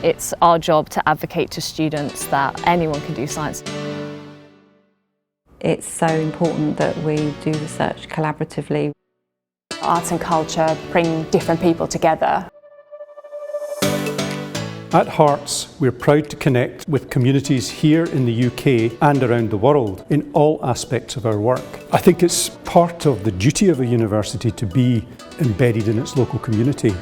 It's our job to advocate to students that anyone can do science. It's so important that we do research collaboratively. Arts and culture bring different people together. At Herts, we're proud to connect with communities here in the UK and around the world in all aspects of our work. I think it's part of the duty of a university to be embedded in its local community.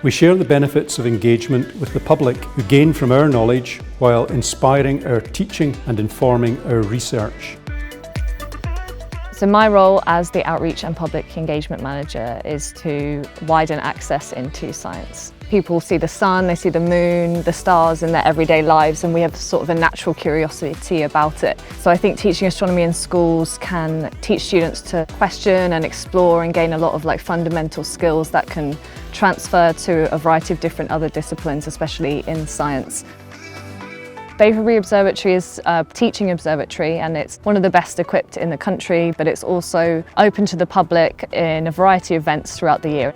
We share the benefits of engagement with the public who gain from our knowledge while inspiring our teaching and informing our research. So my role as the Outreach and Public Engagement Manager is to widen access into science. People see the sun, they see the moon, the stars in their everyday lives, and we have sort of a natural curiosity about it. So I think teaching astronomy in schools can teach students to question and explore and gain a lot of fundamental skills that can transfer to a variety of different other disciplines, especially in science. Bayfordbury Observatory is a teaching observatory, and it's one of the best equipped in the country, but it's also open to the public in a variety of events throughout the year.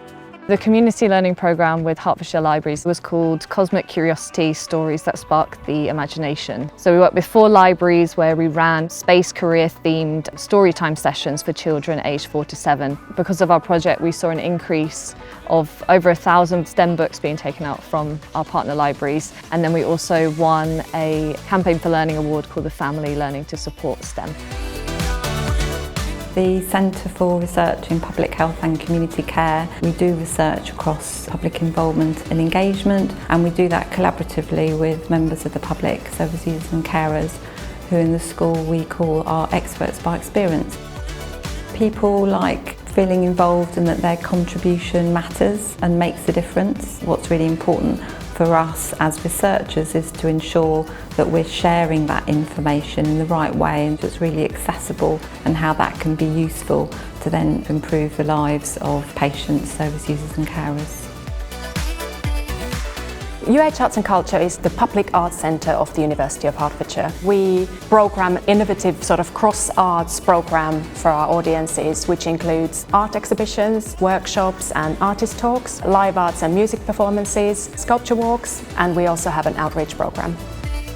The community learning programme with Hertfordshire Libraries was called Cosmic Curiosity: Stories that Spark the Imagination. So we worked with 4 libraries where we ran space career themed storytime sessions for children aged 4 to 7. Because of our project, we saw an increase of over 1,000 STEM books being taken out from our partner libraries. And then we also won a Campaign for Learning award called the Family Learning to Support STEM. The Centre for Research in Public Health and Community Care, we do research across public involvement and engagement, and we do that collaboratively with members of the public, service users and carers, who in the school we call our experts by experience. People like feeling involved and that their contribution matters and makes a difference. What's really important for us as researchers is to ensure that we're sharing that information in the right way and it's really accessible, and how that can be useful to then improve the lives of patients, service users and carers. UH Arts and Culture is the public arts centre of the University of Hertfordshire. We programme innovative cross-arts programme for our audiences, which includes art exhibitions, workshops and artist talks, live arts and music performances, sculpture walks, and we also have an outreach programme.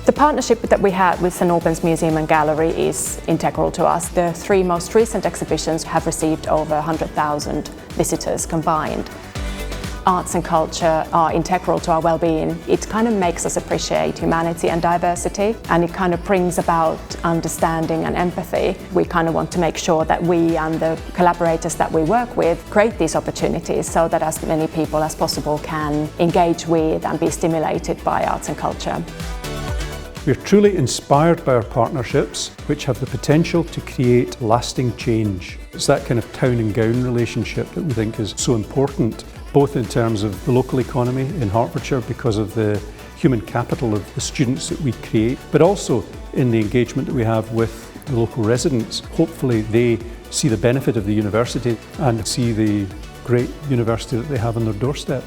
The partnership that we had with St Albans Museum and Gallery is integral to us. The 3 most recent exhibitions have received over 100,000 visitors combined. Arts and culture are integral to our well-being. It kind of makes us appreciate humanity and diversity, and it kind of brings about understanding and empathy. We kind of want to make sure that we and the collaborators that we work with create these opportunities so that as many people as possible can engage with and be stimulated by arts and culture. We're truly inspired by our partnerships, which have the potential to create lasting change. It's that kind of town and gown relationship that we think is so important, both in terms of the local economy in Hertfordshire because of the human capital of the students that we create, but also in the engagement that we have with the local residents. Hopefully they see the benefit of the university and see the great university that they have on their doorstep.